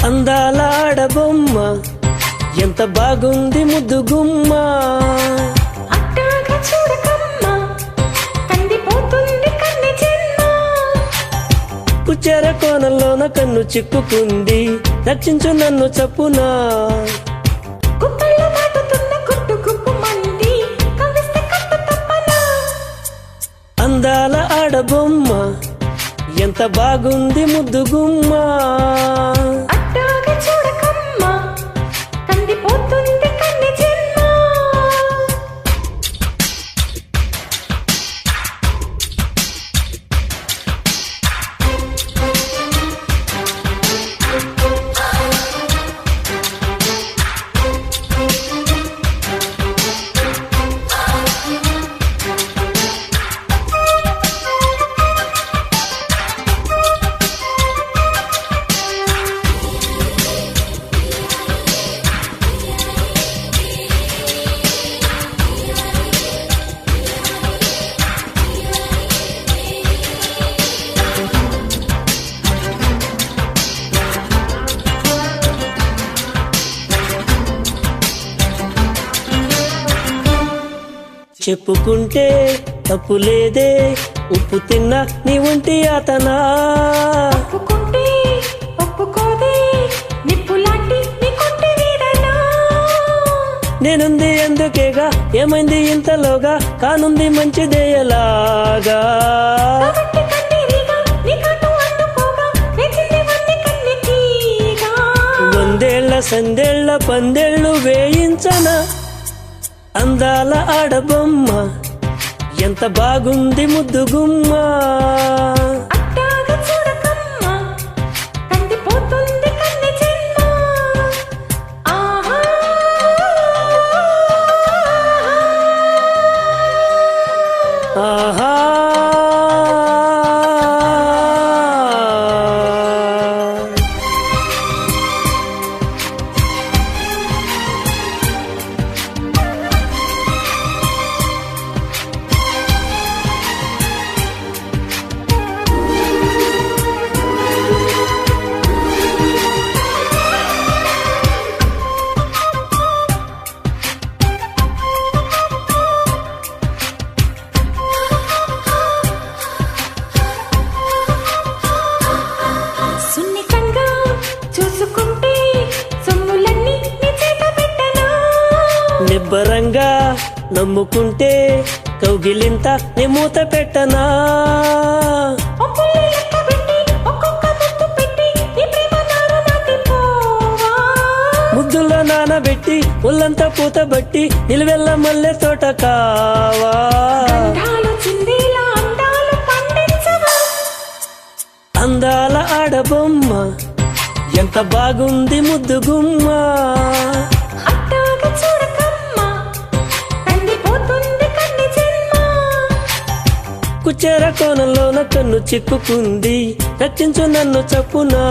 అందాల ఆడబొమ్మ ఎంత బాగుంది ముద్దు గుమ్మ. అట్టాగా చూడకమ్మా కందిపోతుంది కన్నె జన్మ. కుచ్చెర కోణంలోన కన్ను చిక్కుకుంది రక్షించు నన్ను చప్పునా. కుప్పల్లో దాటుతున్న గుట్టు గుప్పు మంది కవ్విస్తే కట్టు తప్పనా. అందాల ఆడబొమ్మ ఎంత బాగుంది ముద్దు గుమ్మ. అట్టాగా చూడకమ్మా కందిపోతుంది కన్నె జన్మ. చెప్పుకుంటే తప్పు లేదే ఉప్పు తిన్నా నీ ఒంటి అతనా. ఒప్పుకుంటే ఒప్పుకోదే నిప్పులాంటి నీ కొట్టి వీడనా. నేనుంది ఎందుకేగా ఏమైంది ఇంతలోగా కానుంది మంచిదేయలాగా. కాబట్టి కన్నీరిగా నీ కాటు అడ్డుకోగా వేచింది వన్ని కన్నెతీగా. వందేళ్ల సందేళ్ల పందేళ్లు వేయించనా. అందాల ఆడబొమ్మ ఎంత బాగుంది ముద్దు గుమ్మ. అట్టాగా చూడకమ్మా కందిపోతుంది కన్నె జన్మ. ఆహా ఆహా సున్నితంగా చూసుకుంటే సొమ్ములన్నీ నీ చేత పెట్టనా. నిబ్బరంగా నమ్ముకుంటే కౌగిలింత నీ మూత పెట్టనా. ఒప్పుల్ని లెక్క పెట్టి ఒక్కొక్క ముద్దు పెట్టి నీ ప్రేమ నారు నాటిపోవా. ముద్దుల్లో నానబెట్టి ఒళ్ళంతా పూతబట్టి నిలువెల్ల మల్లె తోట కావా. గంధాలు చిందేలా అందాలు పండించవా. అందాల ఆడబొమ్మ ఎంత బాగుంది ముద్దు గుమ్మ. అట్టాగా చూడకమ్మా కందిపోతుంది కన్నె జన్మ. కుచ్చెర కోణంలోన కన్ను చిక్కుకుంది రక్షించు నన్ను చప్పునా.